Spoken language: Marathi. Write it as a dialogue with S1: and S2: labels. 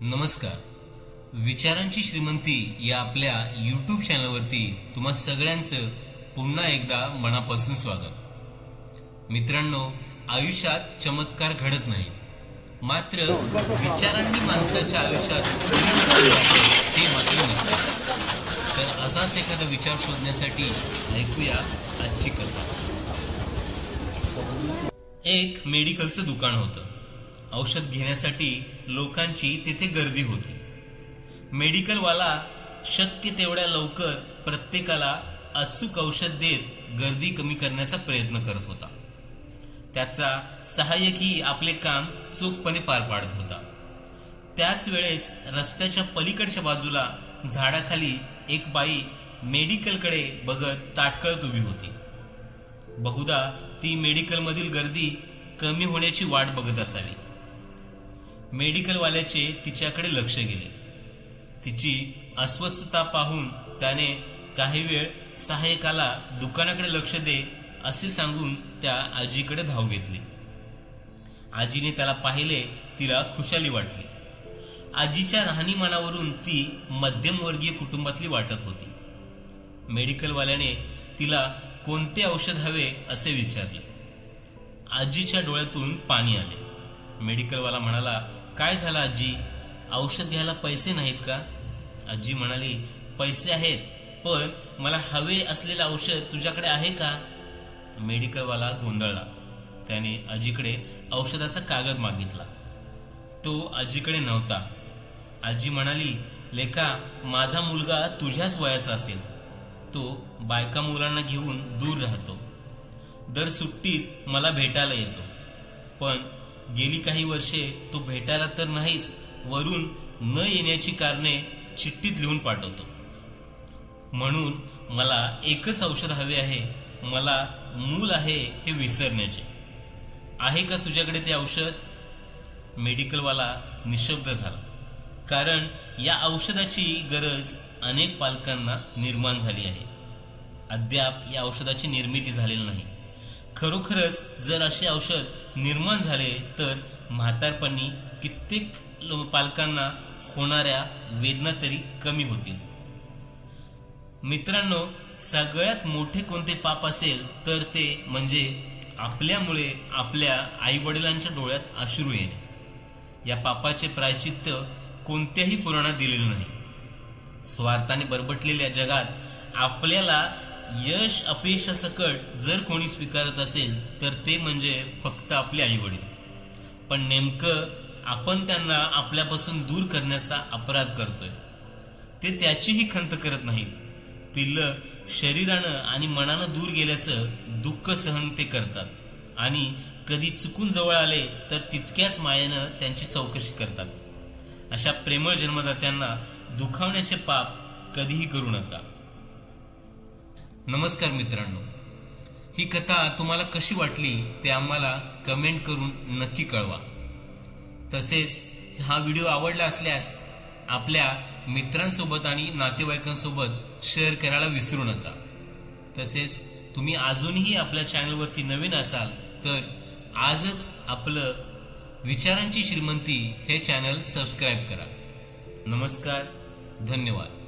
S1: नमस्कार. विचारांची श्रीमंती या आपल्या YouTube चॅनलवरती तुम्हा सगळ्यांचं पुन्हा एकदा मनापासून स्वागत. मित्रांनो, आयुष्यात चमत्कार घडत नाही, मात्र विचारांनी माणसाच्या आयुष्यात ते मात्र नसतं. तर असाच एखादा विचार शोधण्यासाठी ऐकूया आजची कथा. एक मेडिकलचं दुकान होतं. औषध घेण्यासाठी लोकांची तिथे गर्दी होती. मेडिकलवाला शक्य तेवढ्या लवकर प्रत्येकाला अचूक औषध देत गर्दी कमी करण्याचा प्रयत्न करत होता. त्याचा सहाय्यकही आपले काम चोखपणे पार पाडत होता. त्याच वेळेस रस्त्याच्या पलीकडच्या बाजूला झाडाखाली एक बाई मेडिकलकडे बघत ताटकळत उभी होती. बहुधा ती मेडिकलमधील गर्दी कमी होण्याची वाट बघत असावी. मेडिकलवाल्याचे तिच्याकडे लक्ष गेले. तिची अस्वस्थता पाहून त्याने काही वेळ सहाय्यकाला दुकानाकडे लक्ष दे असे सांगून त्या आजीकडे धाव घेतली. आजीने त्याला पाहिले. तिला खुशाली वाटली. आजीच्या राहणीमानावरून ती मध्यमवर्गीय कुटुंबातली वाटत होती. मेडिकलवाल्याने तिला कोणते औषध हवे असे विचारले. आजीच्या डोळ्यातून पाणी आले. मेडिकलवाला म्हणाला, काय झालं आजी? औषध घ्यायला पैसे नाहीत का? आजी म्हणाली, पैसे आहेत, पण मला हवे असलेले औषध तुझ्याकडे आहे का? मेडिकलवाला गोंधळला. त्याने आजीकडे औषधाचा कागद मागितला. तो आजीकडे नव्हता. आजी म्हणाली, लेका, माझा मुलगा तुझ्याच वयाचा असेल. तो बायका मुलांना घेऊन दूर राहतो. दर सुट्टीत मला भेटायला येतो, पण गेली काही वर्षे तो भेटायला तर नाहीच, वरून न येण्याची कारणे चिठ्ठीत लिहून पाठवतो. म्हणून मला एकच औषध हवे आहे. मला मूल आहे हे विसरण्याचे. आहे का तुझ्याकडे ते औषध? मेडिकलवाला निशब्द झाला, कारण या औषधाची गरज अनेक पालकांना निर्माण झाली आहे. अद्याप या औषधाची निर्मिती झालेली नाही. खरोखरच जर असे औषध निर्माण झाले तर म्हातारपणी कित्येक पालकांना होणाऱ्या वेदना तरी कमी होतील. मित्रांनो, सगळ्यात मोठे कोणते पाप असेल तर ते म्हणजे आपल्यामुळे आपल्या आई वडिलांच्या डोळ्यात अश्रू येणे. या पापाचे प्रायचित्त कोणत्याही पुराणात दिलेले नाही. स्वार्थाने बरबटलेल्या जगात आपल्याला यश अपयशासकट जर कोणी स्वीकारत असेल तर ते म्हणजे फक्त आपले आई वडील. पण नेमकं आपण त्यांना आपल्यापासून दूर करण्याचा अपराध करतोय. ते त्याचीही खंत करत नाहीत. पिल्लं शरीरानं आणि मनानं दूर गेल्याचं दुःख सहन ते करतात आणि कधी चुकून जवळ आले तर तितक्याच मायेनं त्यांची चौकशी करतात. अशा प्रेमळ जन्मदात्यांना दुखावण्याचे पाप कधीही करू नका. नमस्कार मित्रांनो, ही कथा तुम्हाला कशी वाटली ते आम्हाला कमेंट करून नक्की कळवा. तसेच हा व्हिडिओ आवडला असल्यास आपल्या मित्रांसोबत आणि नातेवाईकांसोबत शेअर करायला विसरू नका. तसेच तुम्ही अजूनही आपल्या चॅनलवरती नवीन असाल तर आजच आपलं विचारांची श्रीमंती हे चॅनल सबस्क्राईब करा. नमस्कार, धन्यवाद.